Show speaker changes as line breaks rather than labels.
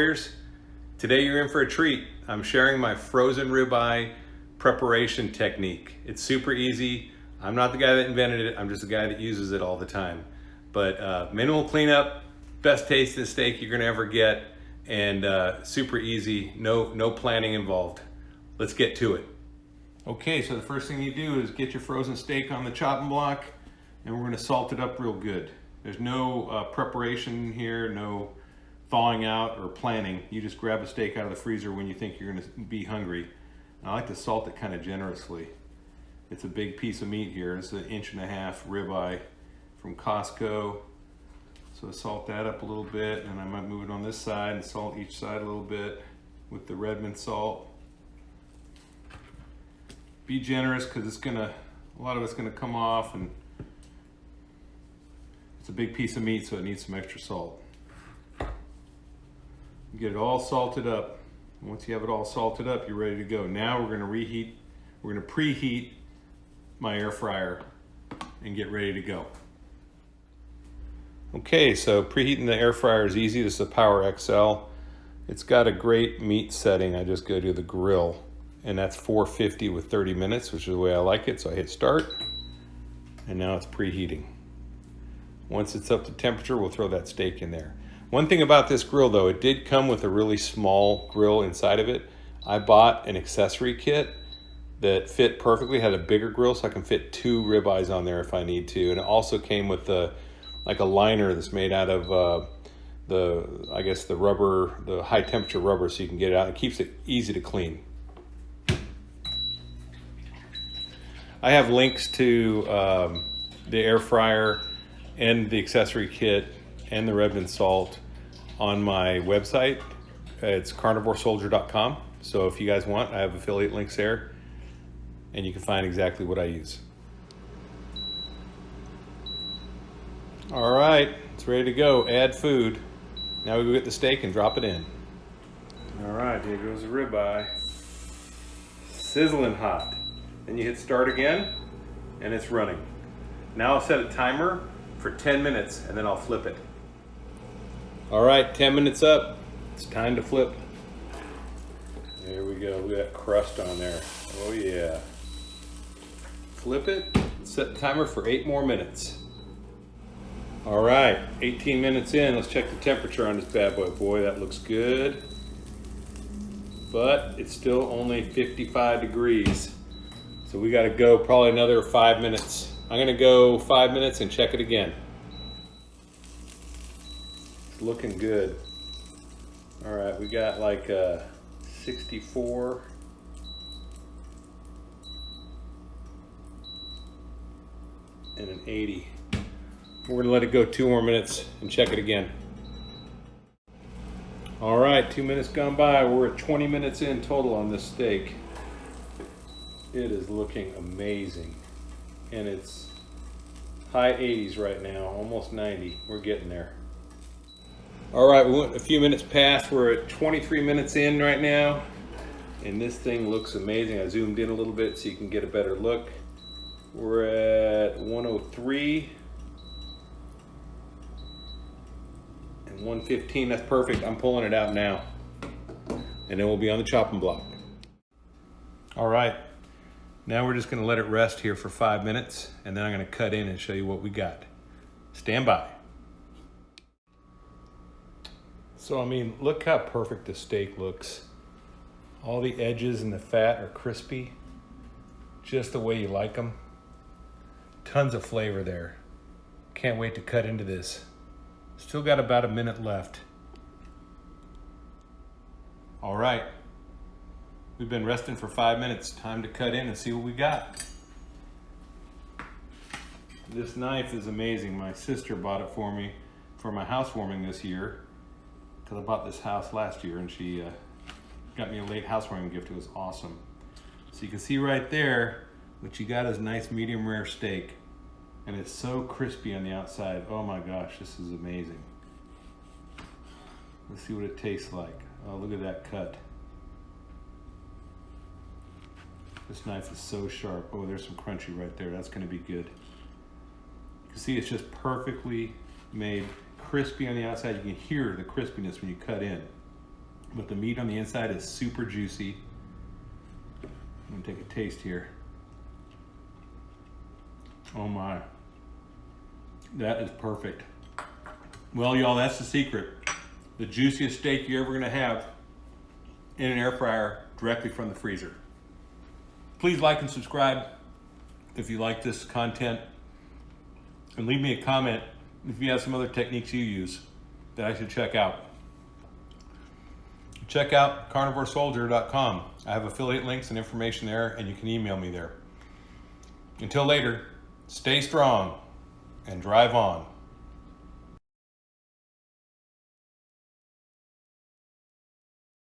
Warriors. Today you're in for a treat. I'm sharing my frozen ribeye preparation technique. It's super easy. I'm not the guy that invented it. I'm just the guy that uses it all the time. But minimal cleanup, best tasting steak you're gonna ever get, and super easy, no planning involved. Let's get to it. Okay, so the first thing you do is get your frozen steak on the chopping block, and we're gonna salt it up real good. There's no preparation here, no thawing out or planning. You just grab a steak out of the freezer when you think you're gonna be hungry. And I like to salt it kind of generously. It's a big piece of meat here. It's 1.5 inch ribeye from Costco. So salt that up a little bit, and I might move it on this side and salt each side a little bit with the Redmond salt. Be generous because a lot of it's gonna come off, and it's a big piece of meat, so it needs some extra salt. Get it all salted up. Once you have it all salted up, you're ready to go. Now we're gonna preheat my air fryer and get ready to go. Okay, so preheating the air fryer is easy. This is a Power XL. It's got a great meat setting. I just go to the grill, and that's 450 with 30 minutes, which is the way I like it. So I hit start, and now it's preheating. Once it's up to temperature, we'll throw that steak in there. One thing about this grill though, it did come with a really small grill inside of it. I bought an accessory kit that fit perfectly, had a bigger grill so I can fit 2 ribeyes on there if I need to. And it also came with like a liner that's made out of the rubber, the high temperature rubber, so you can get it out. It keeps it easy to clean. I have links to the air fryer and the accessory kit and the Redmond salt on my website. It's carnivoresoldier.com. So if you guys want, I have affiliate links there, and you can find exactly what I use. All right, it's ready to go. Add food. Now we go get the steak and drop it in. All right, here goes the ribeye. Sizzling hot. Then you hit start again, and it's running. Now I'll set a timer for 10 minutes, and then I'll flip it. All right, 10 minutes up. It's time to flip. There we go. We got crust on there. Oh yeah. Flip it. Set the timer for 8 more minutes. All right, 18 minutes in. Let's check the temperature on this bad boy. Boy, that looks good. But it's still only 55 degrees. So we got to go probably another 5 minutes. I'm gonna go 5 minutes and check it again. It's looking good. All right, we got like 64. And an 80. We're gonna let it go 2 more minutes and check it again. All right, 2 minutes gone by. We're at 20 minutes in total on this steak. It is looking amazing. And it's high 80s right now, almost 90. We're getting there. All right, we went a few minutes past. We're at 23 minutes in right now, and this thing looks amazing. I zoomed in a little bit so you can get a better look. We're at 103 and 115. That's perfect. I'm pulling it out now, and then we'll be on the chopping block. All right. Now we're just gonna let it rest here for 5 minutes, and then I'm gonna cut in and show you what we got. Stand by. So, I mean, look how perfect the steak looks. All the edges and the fat are crispy, just the way you like them. Tons of flavor there. Can't wait to cut into this. Still got about a minute left. All right. We've been resting for 5 minutes. Time to cut in and see what we got. This knife is amazing. My sister bought it for me for my housewarming this year, because I bought this house last year, and she got me a late housewarming gift. It was awesome. So you can see right there, what you got is nice medium rare steak, and it's so crispy on the outside. Oh my gosh, this is amazing. Let's see what it tastes like. Oh, look at that cut. This knife is so sharp. Oh, there's some crunchy right there. That's gonna be good. You can see it's just perfectly made, crispy on the outside. You can hear the crispiness when you cut in. but the meat on the inside is super juicy. I'm gonna take a taste here. Oh my, that is perfect. Well, y'all, that's the secret. The juiciest steak you're ever gonna have in an air fryer directly from the freezer. Please like and subscribe if you like this content, and leave me a comment if you have some other techniques you use that I should check out. Check out carnivoresoldier.com. I have affiliate links and information there, and you can email me there. Until later, stay strong and drive on.